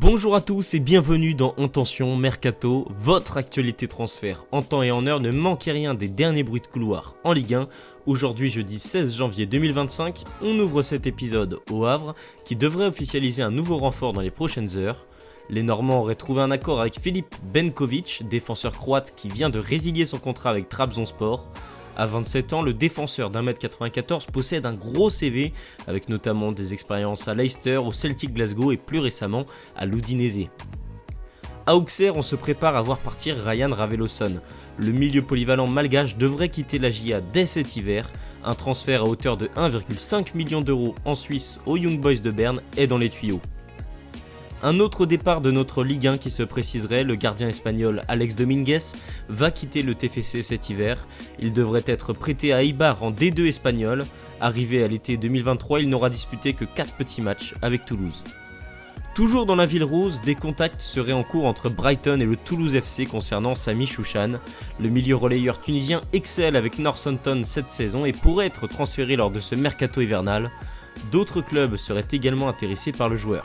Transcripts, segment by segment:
Bonjour à tous et bienvenue dans Intention Mercato, votre actualité transfert. En temps et en heure, ne manquez rien des derniers bruits de couloir en Ligue 1. Aujourd'hui, jeudi 16 janvier 2025, on ouvre cet épisode au Havre, qui devrait officialiser un nouveau renfort dans les prochaines heures. Les Normands auraient trouvé un accord avec Filip Benković, défenseur croate qui vient de résilier son contrat avec Trabzonspor. À 27 ans, le défenseur d'1m94 possède un gros CV, avec notamment des expériences à Leicester, au Celtic Glasgow et plus récemment à l'Udinese. À Auxerre, on se prépare à voir partir Ryan Raveloson. Le milieu polyvalent malgache devrait quitter la JA dès cet hiver. Un transfert à hauteur de 1,5 million d'euros en Suisse aux Young Boys de Berne est dans les tuyaux. Un autre départ de notre Ligue 1 qui se préciserait, le gardien espagnol Alex Dominguez va quitter le TFC cet hiver. Il devrait être prêté à Eibar en D2 espagnol. Arrivé à l'été 2023, il n'aura disputé que 4 petits matchs avec Toulouse. Toujours dans la ville rose, des contacts seraient en cours entre Brighton et le Toulouse FC concernant Sami Chouchan. Le milieu relayeur tunisien excelle avec Northampton cette saison et pourrait être transféré lors de ce mercato hivernal. D'autres clubs seraient également intéressés par le joueur.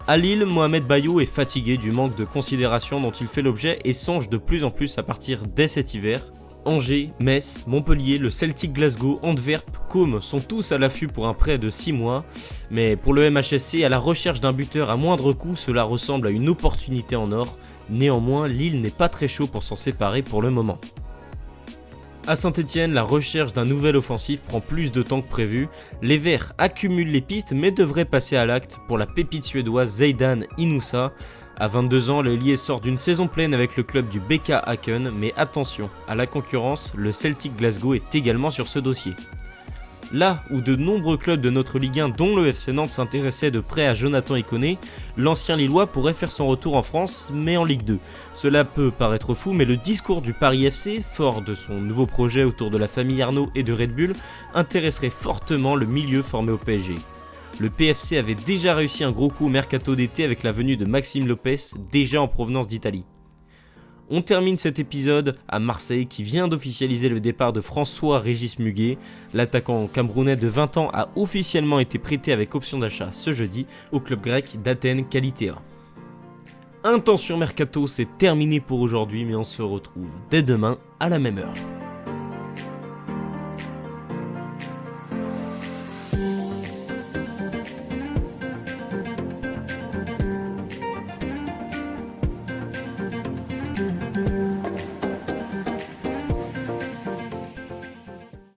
À Lille, Mohamed Bayo est fatigué du manque de considération dont il fait l'objet et songe de plus en plus à partir dès cet hiver. Angers, Metz, Montpellier, le Celtic Glasgow, Antwerp, Côme sont tous à l'affût pour un prêt de 6 mois. Mais pour le MHSC, à la recherche d'un buteur à moindre coût, cela ressemble à une opportunité en or. Néanmoins, Lille n'est pas très chaud pour s'en séparer pour le moment. À Saint-Etienne, la recherche d'un nouvel offensif prend plus de temps que prévu. Les Verts accumulent les pistes mais devraient passer à l'acte pour la pépite suédoise Zeidan Inoussa. À 22 ans, l'ailier sort d'une saison pleine avec le club du BK Häcken, mais attention, à la concurrence, le Celtic Glasgow est également sur ce dossier. Là où de nombreux clubs de notre Ligue 1, dont le FC Nantes, s'intéressaient de près à Jonathan Iconé, l'ancien Lillois pourrait faire son retour en France, mais en Ligue 2. Cela peut paraître fou, mais le discours du Paris FC, fort de son nouveau projet autour de la famille Arnaud et de Red Bull, intéresserait fortement le milieu formé au PSG. Le PFC avait déjà réussi un gros coup au mercato d'été avec la venue de Maxime Lopez, déjà en provenance d'Italie. On termine cet épisode à Marseille qui vient d'officialiser le départ de François-Régis Muguet. L'attaquant camerounais de 20 ans a officiellement été prêté avec option d'achat ce jeudi au club grec d'Athènes Kalitéa. Intention Mercato, c'est terminé pour aujourd'hui mais on se retrouve dès demain à la même heure.